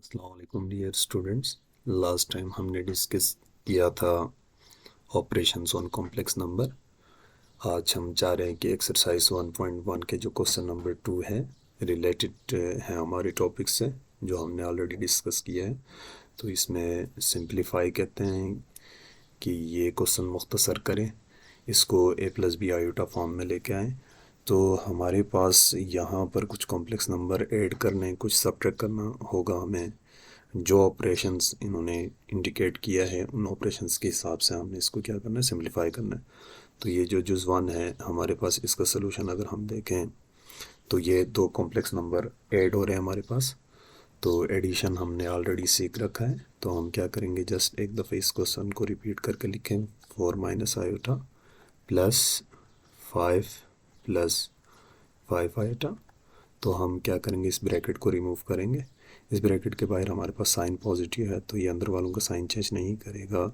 अस्सलाम वालेकुम dear students. Last time हमने डिस्कस किया था ऑपरेशंस ऑन कॉम्प्लेक्स नंबर। आज हम चाह रहे हैं कि एक्सरसाइज 1.1 के जो क्वेश्चन नंबर 2 है रिलेटेड है हमारे टॉपिक से जो हमने ऑलरेडी डिस्कस किया है। तो इसमें सिंप्लीफाई कहते हैं कि ये क्वेश्चन मुख्तसर करें, इसको a+b आयोटा फॉर्म में लेके आएँ। तो हमारे पास यहाँ पर कुछ कॉम्प्लेक्स नंबर ऐड करने, कुछ सब्ट्रैक्ट करना होगा हमें। जो ऑपरेशंस इन्होंने इंडिकेट किया है उन ऑपरेशंस के हिसाब से हमने इसको क्या करना है, सिंप्लीफाई करना है। तो ये जो जुज़ 1 है हमारे पास, इसका सलूशन अगर हम देखें तो ये दो कॉम्प्लेक्स नंबर ऐड हो रहे हैं हमारे पास। तो एडिशन हमने ऑलरेडी सीख रखा है, तो हम क्या करेंगे, जस्ट एक दफ़े इस क्वेश्चन को रिपीट करके लिखें। 4 minus iota plus 5 plus 5 iota. तो हम क्या करेंगे, इस ब्रैकेट को रिमूव करेंगे। इस ब्रैकेट के बाहर हमारे पास साइन पॉजिटिव है तो ये अंदर वालों का साइन चेंज नहीं करेगा।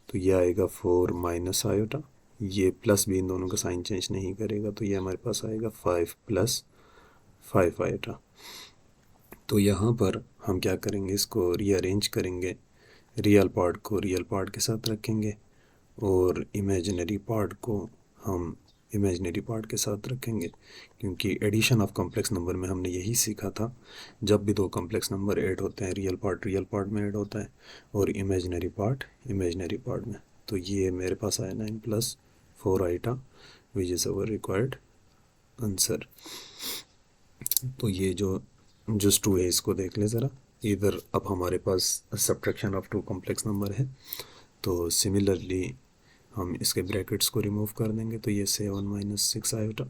तो ये आएगा 4 माइनस आयोटा, ये प्लस भी इन दोनों का साइन चेंज नहीं करेगा, तो ये हमारे पास आएगा 5 प्लस 5 आयोटा। तो यहाँ पर हम क्या करेंगे, इसको रीअरेंज करेंगे। रियल पार्ट को रियल पार्ट के साथ रखेंगे और इमेजिनरी पार्ट को हम इमेजिनरी पार्ट के साथ रखेंगे, क्योंकि एडिशन ऑफ कॉम्प्लेक्स नंबर में हमने यही सीखा था। जब भी दो कॉम्प्लेक्स नंबर ऐड होते हैं, रियल पार्ट में ऐड होता है और इमेजिनरी पार्ट में। तो ये मेरे पास आया 9 plus 4 iota which is our required answer. तो ये जो जस्ट 2 है इसको देख ले ज़रा। इधर अब हमारे पास subtraction of two complex number है, तो सिमिलरली हम इसके ब्रैकेट्स को रिमूव कर देंगे। तो ये 7 माइनस 6 आयोटा,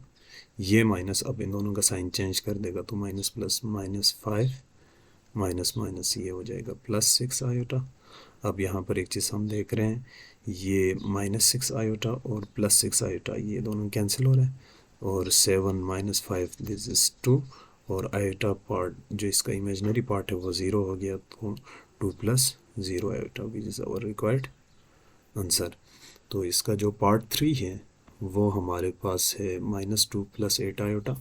ये माइनस अब इन दोनों का साइन चेंज कर देगा, तो minus plus minus 5 minus minus ये हो जाएगा प्लस 6 आयोटा। अब यहाँ पर एक चीज़ हम देख रहे हैं, ये -6 आयोटा और +6 आयोटा ये दोनों कैंसिल हो रहे हैं, और 7 माइनस 5 दिस इज़ 2, और आयोटा पार्ट जो इसका इमेजिनरी पार्ट है वो 0 हो गया, तो 2 plus 0 iota which is our required answer. तो इसका जो पार्ट 3 है वो हमारे पास है -2 plus 8 iota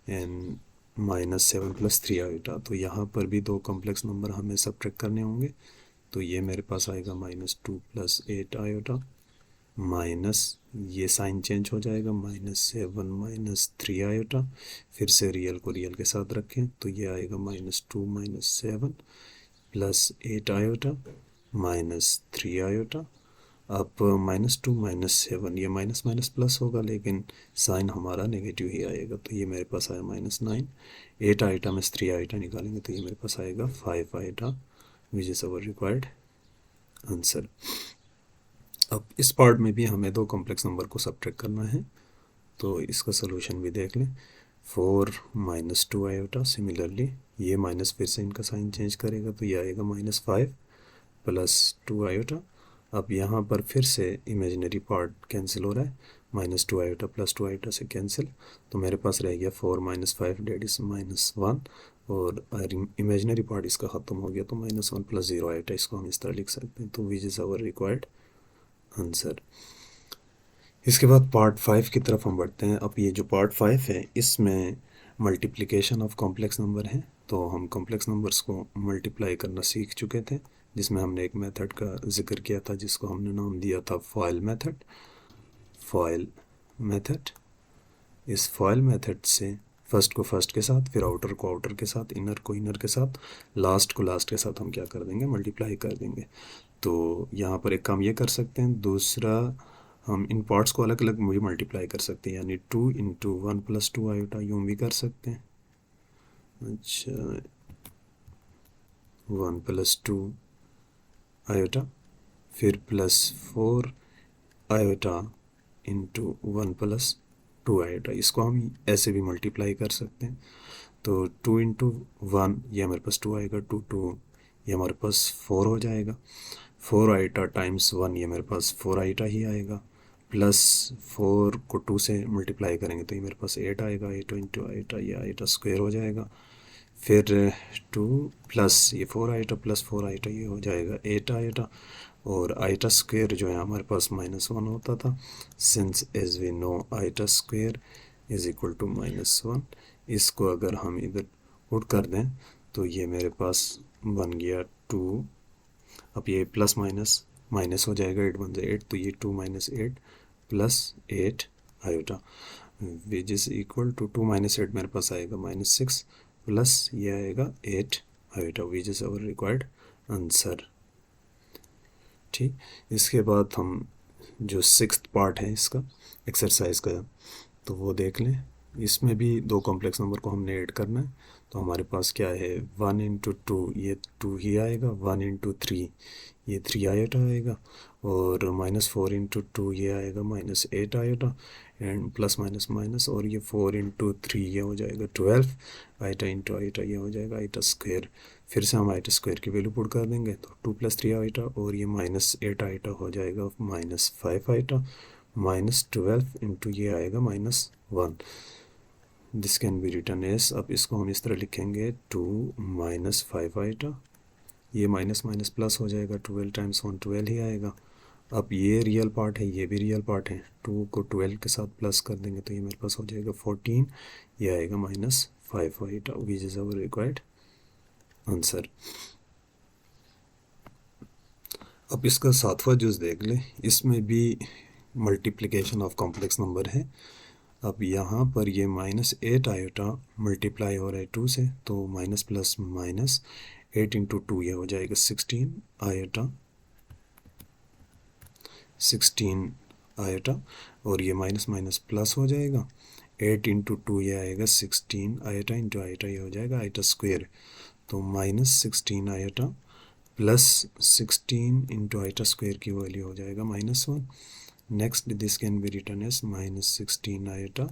and -7 plus 3 iota. तो यहाँ पर भी दो कॉम्प्लेक्स नंबर हमें सब्ट्रैक्ट करने होंगे। तो ये मेरे पास आएगा -2 प्लस 8 आयोटा माइनस, ये साइन चेंज हो जाएगा, -7 माइनस 3 आयोटा। फिर से रियल को रियल के साथ रखें तो ये आएगा -2 minus 7 plus 8 iota minus 3 iota. अब -2 माइनस 7, ये माइनस माइनस प्लस होगा लेकिन साइन हमारा नेगेटिव ही आएगा, तो ये मेरे पास आया -9। 8 आइटा में 3 आइटा निकालेंगे तो ये मेरे पास आएगा 5 iota which is our required answer. अब इस पार्ट में भी हमें दो कॉम्प्लेक्स नंबर को सब्ट्रैक्ट करना है, तो इसका सोल्यूशन भी देख लें। 4 माइनस 2 आयोटा, सिमिलरली ये माइनस फिर से इनका साइन चेंज करेगा तो ये आएगा -5 प्लस 2 आयोटा। अब यहाँ पर फिर से इमेजिनरी पार्ट कैंसिल हो रहा है, -2 आयोटा प्लस 2 आयोटा से कैंसिल, तो मेरे पास रह गया 4 माइनस 5 डेट इज़ -1, और इमेजिनरी पार्ट इसका ख़त्म हो गया तो -1 प्लस 0 आयोटा, इसको हम इस तरह लिख सकते हैं। तो which is our required answer. इसके बाद पार्ट 5 की तरफ हम बढ़ते हैं। अब ये जो पार्ट 5 है इसमें मल्टीप्लिकेशन ऑफ कॉम्प्लेक्स नंबर है, तो हम कॉम्प्लेक्स नंबर्स को मल्टीप्लाई करना सीख चुके थे, जिसमें हमने एक मेथड का जिक्र किया था जिसको हमने नाम दिया था फॉइल मेथड। इस फॉइल मेथड से फर्स्ट को फर्स्ट के साथ, फिर आउटर को आउटर के साथ, इनर को इनर के साथ, लास्ट को लास्ट के साथ हम क्या कर देंगे, मल्टीप्लाई कर देंगे। तो यहाँ पर एक काम ये कर सकते हैं, दूसरा हम इन पार्ट्स को अलग अलग भी मल्टीप्लाई कर सकते हैं, यानी 2 इंटू 1 प्लस 2 आयोटा यूँ भी कर सकते हैं। अच्छा, 1 प्लस 2 आयोटा फिर plus 4 iota into 1 plus 2 iota, इसको हम ऐसे भी मल्टीप्लाई कर सकते हैं। तो 2 इंटू 1 ये हमारे पास 2 आएगा, 2 ये हमारे पास 4 हो जाएगा, 4 आइटा टाइम्स 1 ये मेरे पास 4 आइटा ही आएगा, प्लस 4 को 2 से मल्टीप्लाई करेंगे तो ये मेरे पास 8 आएगा, 8 इंटू आइटा ये आइटा स्क्वायर हो जाएगा, फिर 2 प्लस ये 4 आइटा प्लस 4 आइटा ये हो जाएगा 8 आइटा, और आइटा स्क्वायर जो है हमारे पास -1 होता था, since as we know iota square is equal to -1। इसको अगर हम इधर पुट कर दें तो ये मेरे पास बन गया 2। अब ये प्लस माइनस माइनस हो जाएगा, 8 1 8, तो ये 2 minus 8 plus 8 iota which is equal to 2 minus 8 मेरे पास आएगा -6 प्लस ये आएगा 8 iota which is our required answer. ठीक, इसके बाद हम जो 6th पार्ट है इसका एक्सरसाइज का तो वो देख लें। इसमें भी दो कॉम्प्लेक्स नंबर को हमने ऐड करना है। तो हमारे पास क्या है, 1 इंटू 2 ये 2 ही आएगा, 1 इंटू 3 ये 3 आयोटा आएगा, और -4 इंटू 2 ये आएगा -8 iota, and plus minus minus, और ये 4 इंटू 3 ये हो जाएगा 12 आइटा इंटू आइटा ये हो जाएगा आइटा स्क्वायर। फिर से हम आइटा स्क्वायर की वैल्यू पुट कर देंगे तो 2 + 3 आइटा, और ये -8 आइटा हो जाएगा -5 आइटा, -12 इंटू ये आएगा -1। This can be written as, अब इसको हम इस तरह लिखेंगे 2 - 5 आइटा, ये माइनस माइनस प्लस हो जाएगा, 12 × 1 12 ही आएगा। अब ये रियल पार्ट है, ये भी रियल पार्ट है, 2 को 12 के साथ प्लस कर देंगे तो ये मेरे पास हो जाएगा 14, ये आएगा -5 iota which is our required answer. अब इसका 7वां जूस देख लें, इसमें भी मल्टीप्लिकेशन ऑफ कॉम्प्लेक्स नंबर है। अब यहाँ पर ये -8 आयोटा मल्टीप्लाई हो रहा है 2 से, तो माइनस प्लस माइनस 8 इंटू 2 ये हो जाएगा 16 आयोटा, 16 आयोटा, और ये माइनस माइनस प्लस हो जाएगा, 8 इंटू 2 ये आएगा 16 आयोटा इंटू आयोटा ये हो जाएगा आयोटा स्क्वायर, तो -16 iota plus 16 into iota square की वैल्यू हो जाएगा -1। Next this can be written as -16 iota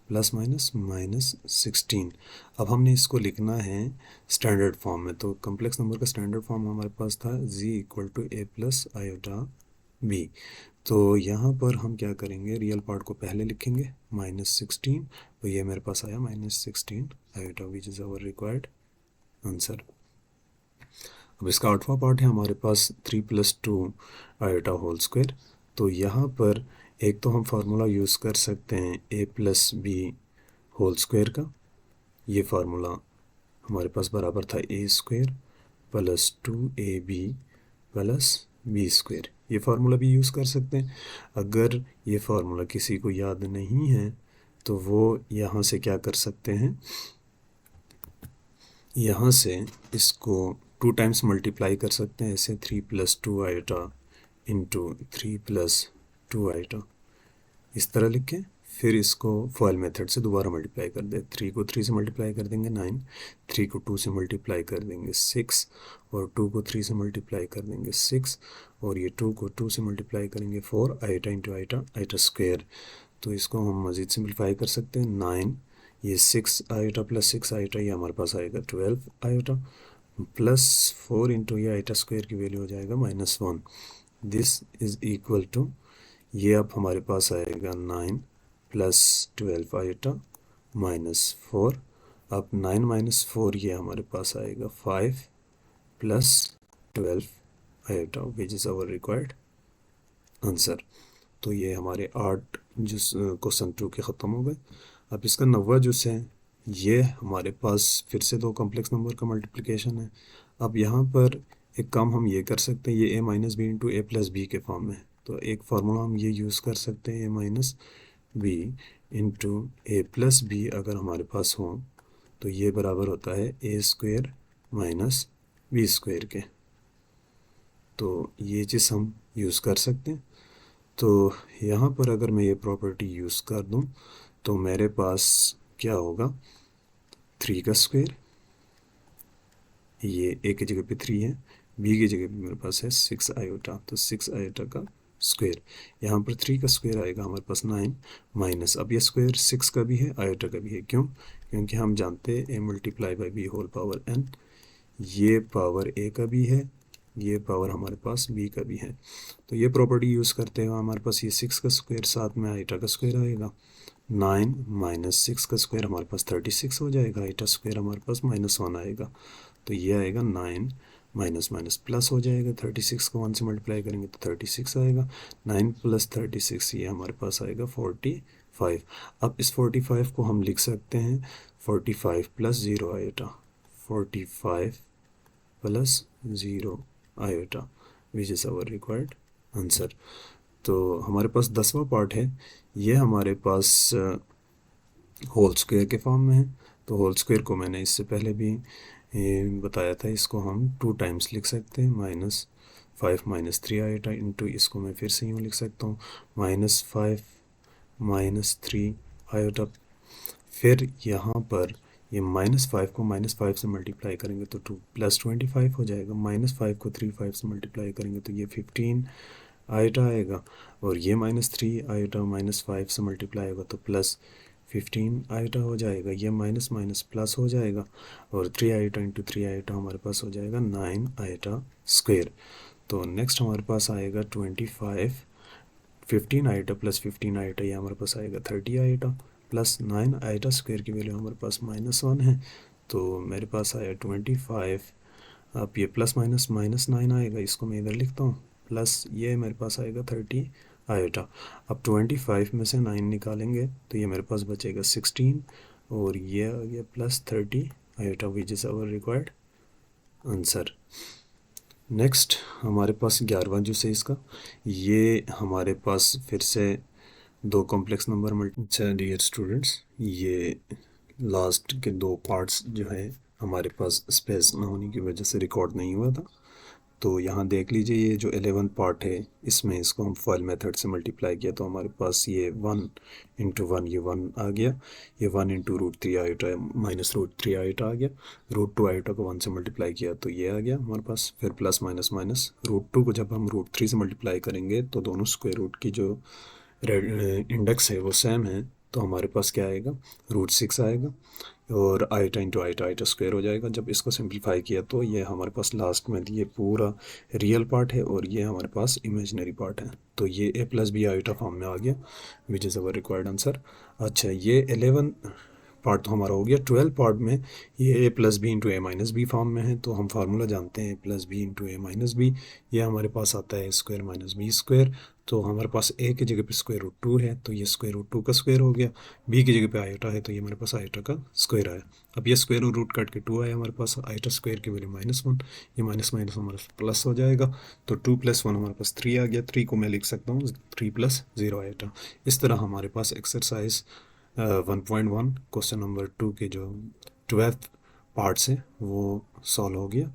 plus minus -16। अब हमने इसको लिखना है स्टैंडर्ड फॉर्म में, तो कॉम्प्लेक्स नंबर का स्टैंडर्ड फॉर्म हमारे पास था z = a + आयोटा b। तो यहाँ पर हम क्या करेंगे, रियल पार्ट को पहले लिखेंगे -16, तो ये मेरे पास आया -16 iota which is our required answer. अब इसका 8वां पार्ट है हमारे पास 3 + 2 आयोटा होल स्क्वायर। तो यहाँ पर एक तो हम फार्मूला यूज़ कर सकते हैं a + b होल स्क्वायर का, ये फार्मूला हमारे पास बराबर था a² + 2ab + b²। ये फार्मूला भी यूज़ कर सकते हैं। अगर ये फार्मूला किसी को याद नहीं है तो वो यहाँ से क्या कर सकते हैं, यहाँ से इसको 2 टाइम्स मल्टीप्लाई कर सकते हैं, ऐसे 3 + 2 आयोटा इंटू 3 + 2 आयोटा इस तरह लिखें। फिर इसको फॉइल मेथड से दोबारा मल्टीप्लाई कर दें, 3 को 3 से मल्टीप्लाई कर देंगे 9, 3 को 2 से मल्टीप्लाई कर देंगे 6, और 2 को 3 से मल्टीप्लाई कर देंगे 6, और ये 2 को 2 से मल्टीप्लाई करेंगे 4 iota into iota iota square. तो इसको हम मज़ीद सिंप्लीफाई कर सकते हैं, 9 ये 6 आयोटा प्लस 6 आयोटा ये हमारे पास आएगा 12 आयोटा, प्लस 4 इंटू ये आयोटा स्क्वायर की वैल्यू हो जाएगा -1। दिस इज़ इक्वल टू, ये अब हमारे पास आएगा 9 + 12 आयोटा -4। अब 9 - 4 ये हमारे पास आएगा 5 + 12 iota which is our required answer. तो ये हमारे 8 जूस क्वेश्चन 2 के ख़त्म हो गए। अब इसका 9वां जूस है, ये हमारे पास फिर से दो कॉम्प्लेक्स नंबर का मल्टीप्लिकेशन है। अब यहाँ पर एक काम हम ये कर सकते हैं, ये a - b into a + b के फॉर्म में, तो एक फार्मूला हम ये यूज़ कर सकते हैं, a - b into a + b अगर हमारे पास हो तो ये बराबर होता है a² - b² के। तो ये चीज़ हम यूज़ कर सकते हैं। तो यहाँ पर अगर मैं ये प्रॉपर्टी यूज़ कर दूँ तो मेरे पास क्या होगा, 3 का स्क्वायर, ये a की जगह पे 3 है, b की जगह पे मेरे पास है 6 आयोटा, तो 6 आयोटा का स्क्वायर, यहाँ पर 3 का स्क्वायर आएगा हमारे पास 9 माइनस, अब ये स्क्वायर 6 का भी है आयोटा का भी है, क्यों, क्योंकि हम जानते हैं a × b whole power n, ये पावर a का भी है, ये पावर हमारे पास b का भी है। तो ये प्रॉपर्टी यूज़ करते हुए हमारे पास ये 6 का स्क्वायर साथ में आयोटा का स्क्वायर आएगा, 9 - 6 का स्क्वायर हमारे पास 36 हो जाएगा, आयोटा स्क्वायर हमारे पास -1 आएगा, तो ये आएगा 9 माइनस माइनस प्लस हो जाएगा, 36 को 1 से मल्टीप्लाई करेंगे तो 36 आएगा, 9 + 36 ये हमारे पास आएगा 45। अब इस 45 को हम लिख सकते हैं 45 + 0 iota, 45 plus 0 iota which is our required answer. तो हमारे पास 10वां पार्ट है, ये हमारे पास होल स्क्वायर के फॉर्म में है। तो होल स्क्वायर को मैंने इससे पहले भी बताया था, इसको हम 2 टाइम्स लिख सकते हैं, -5 - 3 आयोटा इंटू, इसको मैं फिर से यूँ लिख सकता हूँ -5 - 3 आयोटा। फिर यहाँ पर ये -5 को -5 से मल्टीप्लाई करेंगे तो 2 + 25 हो जाएगा। -5 को 3 से मल्टीप्लाई करेंगे तो ये 15 आयोटा आएगा। और ये -3 आयोटा -5 से मल्टीप्लाई होगा तो +15 आयोटा हो जाएगा। ये माइनस माइनस प्लस हो जाएगा और 3 आयोटा इंटू 3 आयोटा हमारे पास हो जाएगा 9 आयोटा स्क्वायर। तो नेक्स्ट हमारे पास आएगा 25, 15 आयोटा प्लस 15 आयोटा, ये हमारे पास आएगा 30 आयोटा प्लस 9 आयोटा स्क्वायर की वैल्यू हमारे पास -1 है। तो मेरे पास आया 25। अब ये प्लस माइनस -9 आएगा, इसको मैं इधर लिखता हूँ, प्लस ये मेरे पास आएगा 30 आयोटा। अब 25 में से 9 निकालेंगे तो ये मेरे पास बचेगा 16 और ये आ गया +30 iota which is our required answer. Next हमारे पास 11वां जो है इसका, ये हमारे पास फिर से 2 कॉम्प्लेक्स नंबर अच्छा डियर स्टूडेंट्स, ये लास्ट के 2 पार्ट्स जो है हमारे पास स्पेस ना होने की वजह से रिकॉर्ड नहीं हुआ था। तो यहाँ देख लीजिए, ये जो 11 पार्ट है इसमें इसको हम फॉइल मेथड से मल्टीप्लाई किया तो हमारे पास ये 1 × 1 ये 1 आ गया, ये 1 × √3 आयोटा -√3 आयोटा आ गया, √2 आयोटा को 1 से मल्टीप्लाई किया तो ये आ गया हमारे पास। फिर प्लस माइनस माइनस √2 को जब हम √3 से मल्टीप्लाई करेंगे तो दोनों स्क्वायर रूट की जो इंडेक्स है वो सेम है, तो हमारे पास क्या आएगा, √6 आएगा और iota into iota, iota square हो जाएगा। जब इसको सिंप्लीफाई किया तो ये हमारे पास लास्ट में ये पूरा रियल पार्ट है और ये हमारे पास इमेजिनरी पार्ट है। तो ये a + b आयोटा फॉर्म में आ गया विच इज़ अवर रिक्वायर्ड आंसर। अच्छा, ये 11 पार्ट तो हमारा हो गया। 12 पार्ट में ये a + b × a - b form में है, तो हम फार्मूला जानते हैं a + b × a - b, ये हमारे पास आता है a² - b²। तो हमारे पास a की जगह पे √2 है तो ये √2 का स्क्वायर हो गया, b की जगह पे आयोटा है तो ये हमारे पास आयोटा का स्क्वायर आया। अब ये स्क्वायर और रूट कट के 2 आया हमारे पास, आयोटा स्क्वायर की वैल्यू -1, ये माइनस माइनस हमारे पास प्लस हो जाएगा। तो 2 + 1 हमारे पास 3 आ गया, 3 को मैं लिख सकता हूँ 3 + 0 आयोटा। इस तरह हमारे पास एक्सरसाइज 1.1 क्वेश्चन नंबर 2 के जो 12th पार्ट्स हैं वो सॉल्व हो गया।